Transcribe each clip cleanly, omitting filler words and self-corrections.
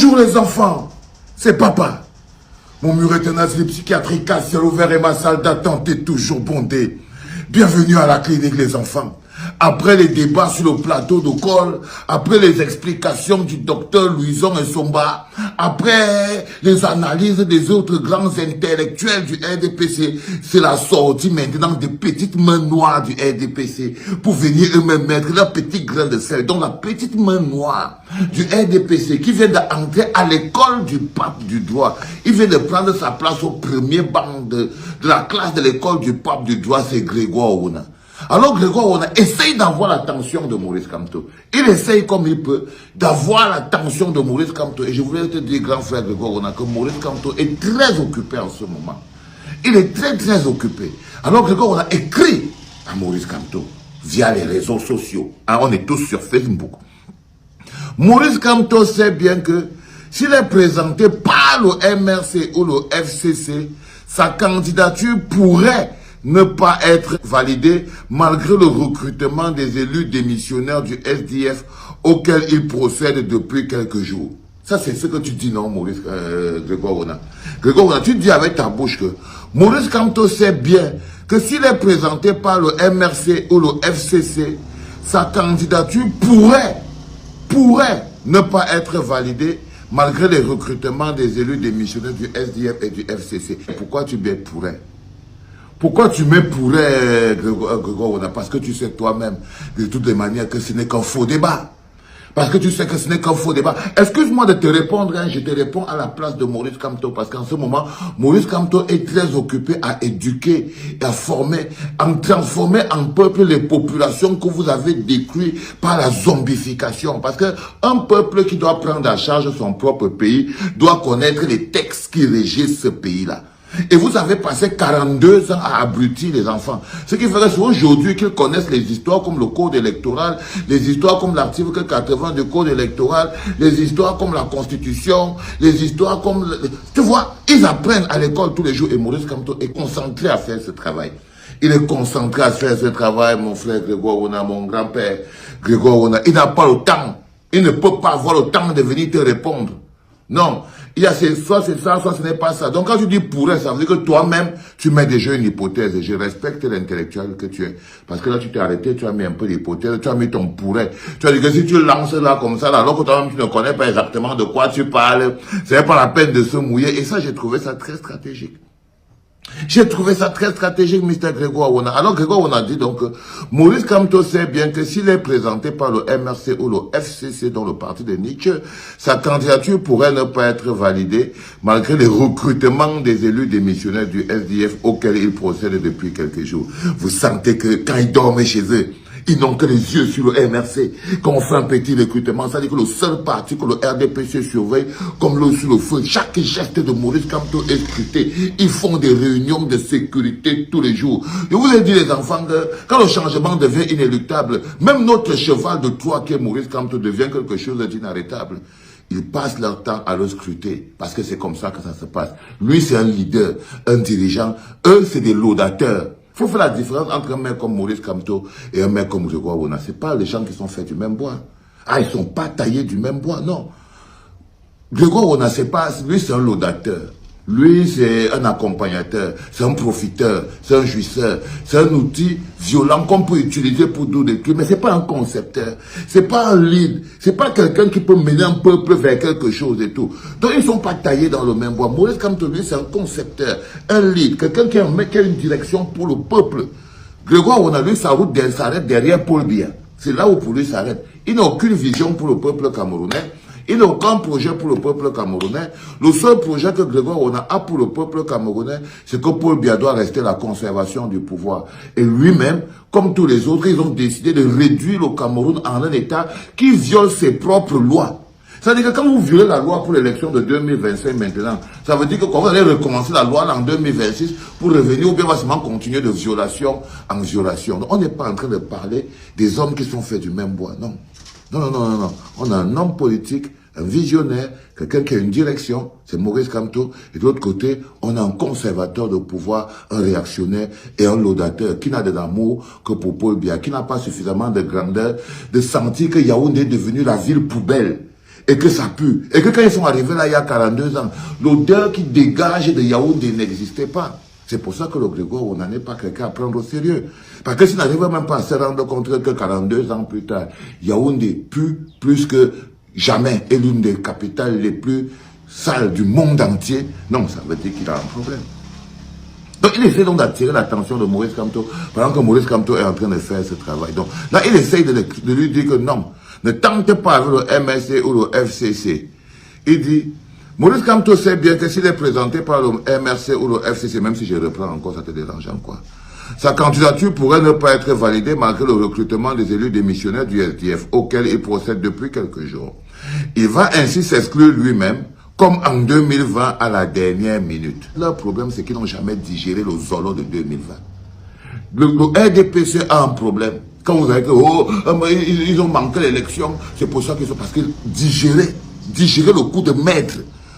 Bonjour les enfants, c'est papa. Mon mur est un asile psychiatrique à ciel ouvert et ma salle d'attente est toujours bondée. Bienvenue à la clinique les enfants. Après les débats sur le plateau de col, après les explications du docteur Louison et Somba, après les analyses des autres grands intellectuels du RDPC, c'est la sortie maintenant des petites mains noires du RDPC pour venir eux-mêmes mettre leur petit grain de sel. Donc la petite main noire du RDPC qui vient d'entrer à l'école du pape du droit, il vient de prendre sa place au premier banc de la classe de l'école du pape du droit, c'est Grégoire Ouna. Alors Grégoire Ouna essaye d'avoir l'attention de Maurice Kamto. Il essaye comme il peut d'avoir l'attention de Maurice Kamto. Et je voulais te dire, grand frère Grégoire Ouna, que Maurice Kamto est très occupé en ce moment. Il est très occupé. Alors Grégoire Ouna écrit à Maurice Kamto via les réseaux sociaux. Hein, on est tous sur Facebook. Maurice Kamto sait bien que s'il est présenté par le MRC ou le FCC, sa candidature pourrait ne pas être validé malgré le recrutement des élus démissionnaires du SDF auquel il procède depuis quelques jours. Ça, c'est ce que tu dis, non, Maurice Grégoire Ouna. Grégoire Ouna, tu dis avec ta bouche que Maurice Kamto sait bien que s'il est présenté par le MRC ou le FCC, sa candidature pourrait ne pas être validée malgré les recrutements des élus démissionnaires du SDF et du FCC. Pourquoi tu mets pourrait? Pourquoi tu mets pourrait, Grégoire Ouna? Parce que tu sais toi-même, de toutes les manières, que ce n'est qu'un faux débat. Parce que tu sais que ce n'est qu'un faux débat. Excuse-moi de te répondre, hein, je te réponds à la place de Maurice Kamto, parce qu'en ce moment, Maurice Kamto est très occupé à éduquer, à former, à transformer en peuple les populations que vous avez détruites par la zombification. Parce qu'un peuple qui doit prendre en charge son propre pays doit connaître les textes qui régissent ce pays-là. Et vous avez passé 42 ans à abrutir les enfants. Ce qui ferait c'est aujourd'hui qu'ils connaissent les histoires comme le code électoral, les histoires comme l'article 80 du code électoral, les histoires comme la constitution, les histoires comme... Tu vois, ils apprennent à l'école tous les jours et Maurice Kamto est concentré à faire ce travail. Il est concentré à faire ce travail, mon frère Grégoire Ouna, mon grand-père Grégoire Ouna. Il n'a pas le temps. Il ne peut pas avoir le temps de venir te répondre. Non, il y a soit c'est ça, soit ce n'est pas ça. Donc quand tu dis pourrait, ça veut dire que toi-même, tu mets déjà une hypothèse. Et je respecte l'intellectuel que tu es. Parce que là, tu t'es arrêté, tu as mis un peu d'hypothèse, tu as mis ton pourrait. Tu as dit que si tu lances là comme ça, là, alors que toi-même, tu ne connais pas exactement de quoi tu parles, c'est pas la peine de se mouiller. Et ça, j'ai trouvé ça très stratégique. J'ai trouvé ça très stratégique, Mr. Grégoire Ouna. Alors, Grégoire Ouna dit donc, Maurice Kamto sait bien que s'il est présenté par le MRC ou le FCC dans le parti de Nietzsche, sa candidature pourrait ne pas être validée malgré les recrutements des élus démissionnaires du SDF auxquels il procède depuis quelques jours. Vous sentez que quand ils dorment chez eux, ils n'ont que les yeux sur le MRC. Quand on fait un petit recrutement, ça veut dire que le seul parti que le RDPC surveille, comme l'eau sur le feu, chaque geste de Maurice Kamto est scruté. Ils font des réunions de sécurité tous les jours. Je vous ai dit, les enfants, que quand le changement devient inéluctable, même notre cheval de Troie qui est Maurice Kamto devient quelque chose d'inarrêtable. Ils passent leur temps à le scruter, parce que c'est comme ça que ça se passe. Lui, c'est un leader, un dirigeant. Eux, c'est des laudateurs. Il faut faire la différence entre un mec comme Maurice Kamto et un mec comme Grégoire Ouna. Ce n'est pas les gens qui sont faits du même bois. Ah, ils ne sont pas taillés du même bois, non. Grégoire Ouna, c'est pas... Lui, c'est un laudateur. Lui, c'est un accompagnateur, c'est un profiteur, c'est un jouisseur, c'est un outil violent qu'on peut utiliser pour tout détruire, mais c'est pas un concepteur, c'est pas un lead, c'est pas quelqu'un qui peut mener un peuple vers quelque chose et tout. Donc ils sont pas taillés dans le même bois. Maurice Kamto, lui, c'est un concepteur, un lead, quelqu'un qui a une direction pour le peuple. Grégoire Ouna, lui, sa route s'arrête derrière Paul Biya. C'est là où pour lui s'arrête. Il n'a aucune vision pour le peuple camerounais. Il n'a aucun projet pour le peuple camerounais. Le seul projet que Grégoire Ouna a pour le peuple camerounais, c'est que Paul Biya doit rester la conservation du pouvoir. Et lui-même, comme tous les autres, ils ont décidé de réduire le Cameroun en un État qui viole ses propres lois. C'est-à-dire que quand vous violez la loi pour l'élection de 2025 maintenant, ça veut dire que quand vous allez recommencer la loi en 2026 pour revenir ou bien seulement continuer de violation en violation. Donc, on n'est pas en train de parler des hommes qui sont faits du même bois, non. Non. On a un homme politique, un visionnaire, quelqu'un qui a une direction, c'est Maurice Kamto. Et de l'autre côté, on a un conservateur de pouvoir, un réactionnaire et un laudateur qui n'a de l'amour que pour Paul Biya, qui n'a pas suffisamment de grandeur de sentir que Yaoundé est devenu la ville poubelle. et que ça pue. Et que quand ils sont arrivés là il y a 42 ans, l'odeur qui dégage de Yaoundé n'existait pas. C'est pour ça que le Grégoire, on n'en est pas quelqu'un à prendre au sérieux. Parce que s'il n'arrive même pas à se rendre compte que 42 ans plus tard, Yaoundé pue plus que jamais, est l'une des capitales les plus sales du monde entier, non, ça veut dire qu'il a un problème. Donc il essaie donc d'attirer l'attention de Maurice Kamto, pendant que Maurice Kamto est en train de faire ce travail. Donc là, il essaie de lui dire que non, ne tente pas avec le MSC ou le FCC. Il dit, Maurice Kamto sait bien que s'il est présenté par le MRC ou le FCC, même si je reprends encore, ça te dérange en quoi? Sa candidature pourrait ne pas être validée malgré le recrutement des élus démissionnaires du SDF, auquel il procède depuis quelques jours. Il va ainsi s'exclure lui-même, comme en 2020 à la dernière minute. Leur problème, c'est qu'ils n'ont jamais digéré le Zolo de 2020. Le RDPC a un problème. Quand vous avez dit, ils ont manqué l'élection, c'est pour ça qu'ils sont, parce qu'ils digéraient le coup de maître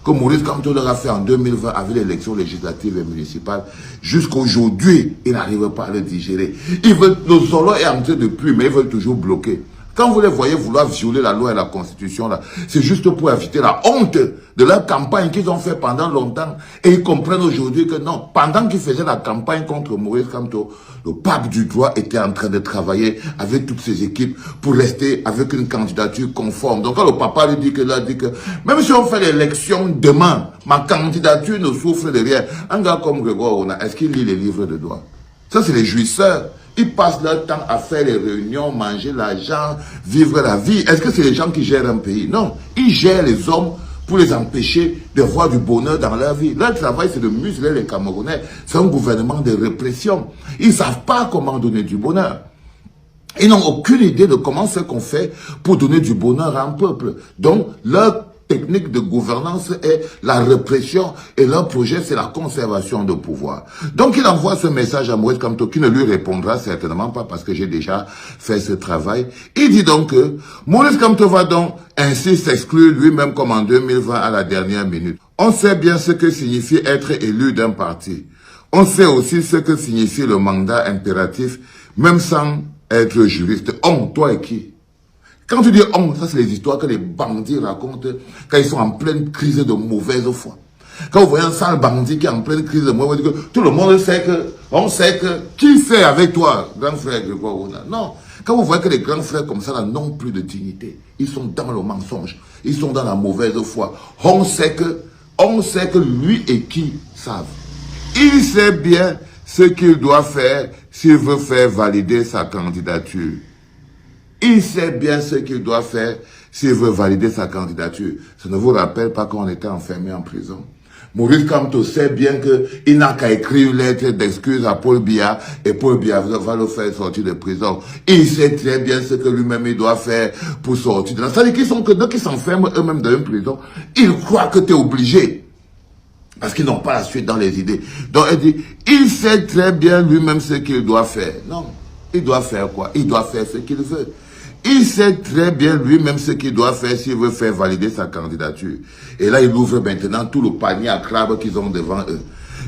que Maurice Kamto leur a fait en 2020 avec l'élection législative et municipale. Jusqu'aujourd'hui, ils n'arrivent pas à le digérer. Le Zolo est en train de pluie, mais ils veulent toujours bloquer. Quand vous les voyez vouloir violer la loi et la constitution, là, c'est juste pour éviter la honte de leur campagne qu'ils ont fait pendant longtemps. Et ils comprennent aujourd'hui que non, pendant qu'ils faisaient la campagne contre Maurice Kamto, le pape du droit était en train de travailler avec toutes ses équipes pour rester avec une candidature conforme. Donc quand le papa lui dit que même si on fait l'élection demain, ma candidature ne souffre de rien. Un gars comme Grégoire Ona, est-ce qu'il lit les livres de droit? Ça, c'est les jouisseurs. Ils passent leur temps à faire les réunions, manger l'argent, vivre la vie. Est-ce que c'est les gens qui gèrent un pays? Non. Ils gèrent les hommes pour les empêcher de voir du bonheur dans leur vie. Leur travail, c'est de museler les Camerounais. C'est un gouvernement de répression. Ils ne savent pas comment donner du bonheur. Ils n'ont aucune idée de comment c'est qu'on fait pour donner du bonheur à un peuple. Donc, leur technique de gouvernance est la répression et leur projet c'est la conservation de pouvoir. Donc il envoie ce message à Maurice Kamto qui ne lui répondra certainement pas parce que j'ai déjà fait ce travail. Il dit donc que Maurice Kamto va donc ainsi s'exclure lui-même comme en 2020 à la dernière minute. On sait bien ce que signifie être élu d'un parti. On sait aussi ce que signifie le mandat impératif même sans être juriste. On, toi et qui? Quand tu dis on, ça c'est les histoires que les bandits racontent quand ils sont en pleine crise de mauvaise foi. Quand vous voyez un sale bandit qui est en pleine crise de mauvaise foi, tout le monde sait que, on sait que, qui fait avec toi, grand frère Grégoire Ona? Non. Quand vous voyez que les grands frères comme ça là n'ont plus de dignité, ils sont dans le mensonge, ils sont dans la mauvaise foi. On sait que lui et qui savent. Il sait bien ce qu'il doit faire s'il veut faire valider sa candidature. Il sait bien ce qu'il doit faire s'il veut valider sa candidature. Ça ne vous rappelle pas qu'on était enfermé en prison? Maurice Kamto sait bien qu'il n'a qu'à écrire une lettre d'excuse à Paul Biya et Paul Biya va le faire sortir de prison. Il sait très bien ce que lui-même il doit faire pour sortir de là. C'est-à-dire qu'ils s'enferment eux-mêmes dans une prison, ils croient que tu es obligé. Parce qu'ils n'ont pas la suite dans les idées. Donc elle dit, il sait très bien lui-même ce qu'il doit faire. Non, il doit faire quoi? Il doit faire ce qu'il veut. Il sait très bien lui-même ce qu'il doit faire s'il veut faire valider sa candidature. Et là, il ouvre maintenant tout le panier à crabes qu'ils ont devant eux.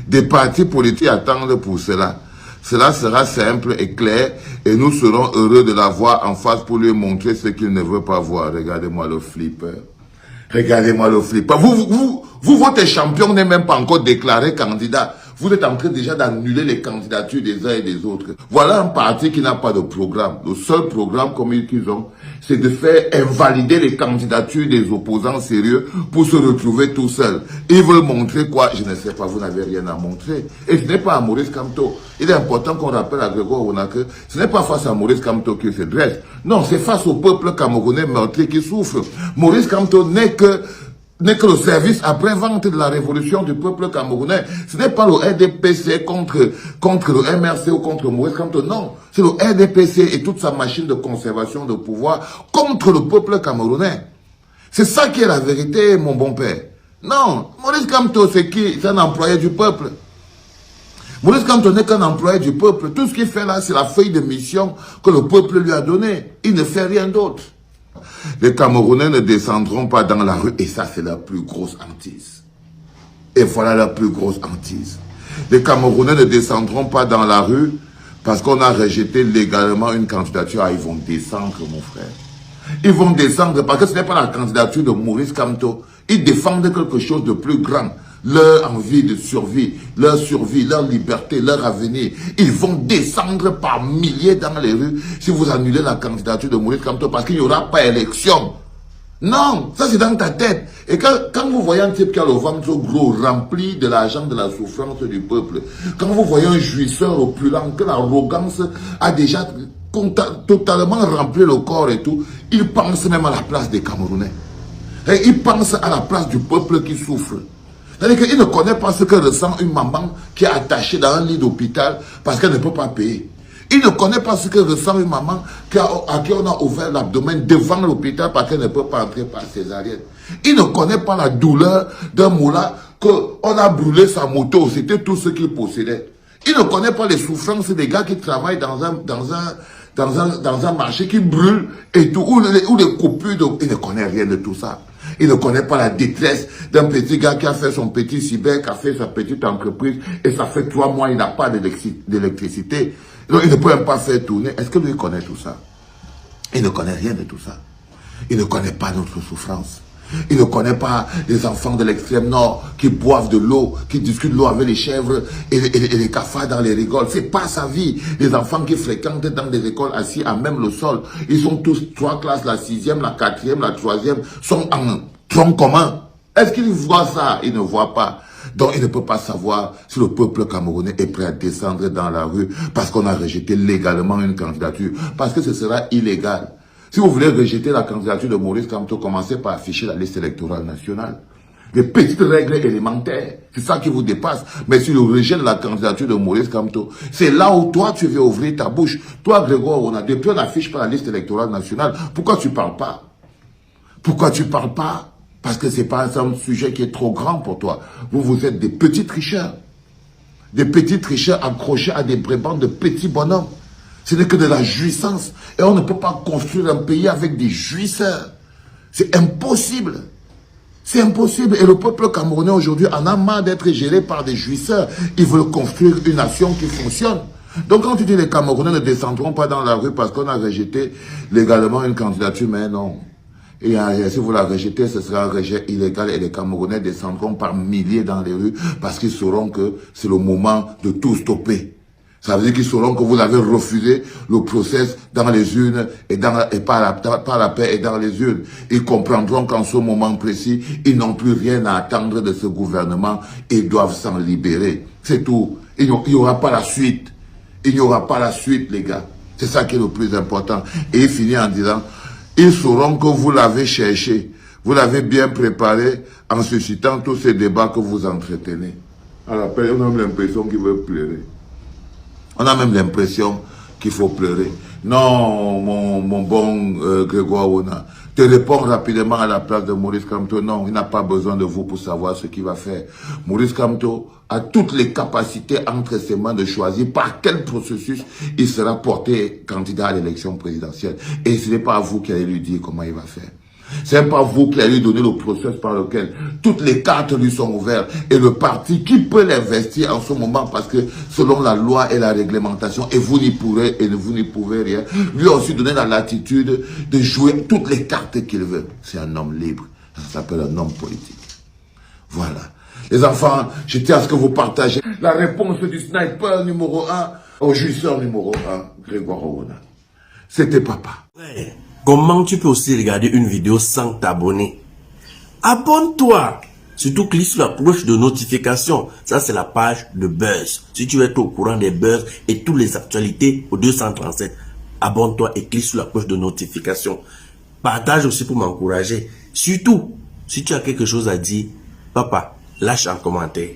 Des partis politiques attendent pour cela. Cela sera simple et clair et nous serons heureux de l'avoir en face pour lui montrer ce qu'il ne veut pas voir. Regardez-moi le flipper. Regardez-moi le flipper. Votre champion n'est même pas encore déclaré candidat. Vous êtes en train déjà d'annuler les candidatures des uns et des autres. Voilà un parti qui n'a pas de programme. Le seul programme comme qu'ils ont, c'est de faire invalider les candidatures des opposants sérieux pour se retrouver tout seuls. Ils veulent montrer quoi? Je ne sais pas, vous n'avez rien à montrer. Et ce n'est pas à Maurice Kamto. Il est important qu'on rappelle à Grégoire Ona que ce n'est pas face à Maurice Kamto qu'il se dresse. Non, c'est face au peuple camerounais meurtri qui souffre. Maurice Kamto n'est que le service après-vente de la révolution du peuple camerounais. Ce n'est pas le RDPC contre le MRC ou contre Maurice Kamto, non. C'est le RDPC et toute sa machine de conservation de pouvoir contre le peuple camerounais. C'est ça qui est la vérité, mon bon père. Non, Maurice Kamto, c'est qui? C'est un employé du peuple. Maurice Kamto n'est qu'un employé du peuple. Tout ce qu'il fait là, c'est la feuille de mission que le peuple lui a donnée. Il ne fait rien d'autre. Les Camerounais ne descendront pas dans la rue. Et ça, c'est la plus grosse hantise. Et voilà la plus grosse hantise. Les Camerounais ne descendront pas dans la rue parce qu'on a rejeté légalement une candidature. Ah, ils vont descendre, mon frère. Ils vont descendre parce que ce n'est pas la candidature de Maurice Kamto. Ils défendent quelque chose de plus grand. Leur envie de survie, leur liberté, leur avenir. Ils vont descendre par milliers dans les rues si vous annulez la candidature de Maurice Kamto parce qu'il n'y aura pas élection. Non, ça c'est dans ta tête. Et quand vous voyez un type qui a le ventre gros, rempli de l'argent de la souffrance du peuple, quand vous voyez un jouisseur opulent, que l'arrogance a déjà totalement rempli le corps et tout, il pense même à la place des Camerounais. Et il pense à la place du peuple qui souffre. C'est-à-dire qu'il ne connaît pas ce que ressent une maman qui est attachée dans un lit d'hôpital parce qu'elle ne peut pas payer. Il ne connaît pas ce que ressent une maman à qui on a ouvert l'abdomen devant l'hôpital parce qu'elle ne peut pas entrer par césarienne. Il ne connaît pas la douleur d'un moulin qu'on a brûlé sa moto. C'était tout ce qu'il possédait. Il ne connaît pas les souffrances des gars qui travaillent dans un marché qui brûle et tout, ou les coupures. Il ne connaît rien de tout ça. Il ne connaît pas la détresse d'un petit gars qui a fait son petit cyber, qui a fait sa petite entreprise, et ça fait 3 mois, il n'a pas d'électricité. Donc, il ne peut même pas faire tourner. Est-ce que lui connaît tout ça? Il ne connaît rien de tout ça. Il ne connaît pas notre souffrance. Il ne connaît pas les enfants de l'extrême nord qui boivent de l'eau, qui discutent de l'eau avec les chèvres et les cafards dans les rigoles. C'est pas sa vie. Les enfants qui fréquentent dans des écoles assis à même le sol, ils sont tous 3 classes, la 6e, la 4e, la 3e, sont en tronc commun. Est-ce qu'ils voient ça? Ils ne voient pas. Donc, il ne peut pas savoir si le peuple camerounais est prêt à descendre dans la rue parce qu'on a rejeté légalement une candidature. Parce que ce sera illégal. Si vous voulez rejeter la candidature de Maurice Kamto, commencez par afficher la liste électorale nationale. Les petites règles élémentaires, c'est ça qui vous dépasse. Mais si le rejet de la candidature de Maurice Kamto, c'est là où toi tu veux ouvrir ta bouche. Toi, Grégoire, depuis on n'affiche pas la liste électorale nationale, pourquoi tu parles pas? Pourquoi tu parles pas? Parce que c'est pas un sujet qui est trop grand pour toi. Vous êtes des petits tricheurs. Des petits tricheurs accrochés à des brébants de petits bonhommes. Ce n'est que de la jouissance. Et on ne peut pas construire un pays avec des jouisseurs. C'est impossible. C'est impossible. Et le peuple camerounais aujourd'hui en a marre d'être géré par des jouisseurs. Ils veulent construire une nation qui fonctionne. Donc quand tu dis les Camerounais ne descendront pas dans la rue parce qu'on a rejeté légalement une candidature, mais non. Et si vous la rejetez, ce sera un rejet illégal et les Camerounais descendront par milliers dans les rues parce qu'ils sauront que c'est le moment de tout stopper. Ça veut dire qu'ils sauront que vous avez refusé le process dans les urnes et par la paix et dans les urnes. Ils comprendront qu'en ce moment précis, ils n'ont plus rien à attendre de ce gouvernement et doivent s'en libérer. C'est tout. Il n'y aura pas la suite. Il n'y aura pas la suite, les gars. C'est ça qui est le plus important. Et il finit en disant, ils sauront que vous l'avez cherché. Vous l'avez bien préparé en suscitant tous ces débats que vous entretenez. À la paix, on a l'impression qu'il veut pleurer. On a même l'impression qu'il faut pleurer. Non, mon bon Grégoire Ouna, te réponds rapidement à la place de Maurice Kamto. Non, il n'a pas besoin de vous pour savoir ce qu'il va faire. Maurice Kamto a toutes les capacités entre ses mains de choisir par quel processus il sera porté candidat à l'élection présidentielle. Et ce n'est pas à vous qui allez lui dire comment il va faire. C'est même pas vous qui allez lui donner le processus par lequel toutes les cartes lui sont ouvertes. Et le parti qui peut l'investir en ce moment parce que selon la loi et la réglementation, et vous n'y pourrez et vous n'y pouvez rien, lui a aussi donné la latitude de jouer toutes les cartes qu'il veut. C'est un homme libre. Ça s'appelle un homme politique. Voilà. Les enfants, je tiens à ce que vous partagez la réponse du sniper numéro 1 au jouisseur numéro 1, Grégoire Ouna. C'était papa. Ouais. Comment tu peux aussi regarder une vidéo sans t'abonner? Abonne-toi! Surtout clique sur la cloche de notification. Ça, c'est la page de Buzz. Si tu veux être au courant des buzz et toutes les actualités au 237, abonne-toi et clique sur la cloche de notification. Partage aussi pour m'encourager. Surtout, si tu as quelque chose à dire, papa, lâche un commentaire.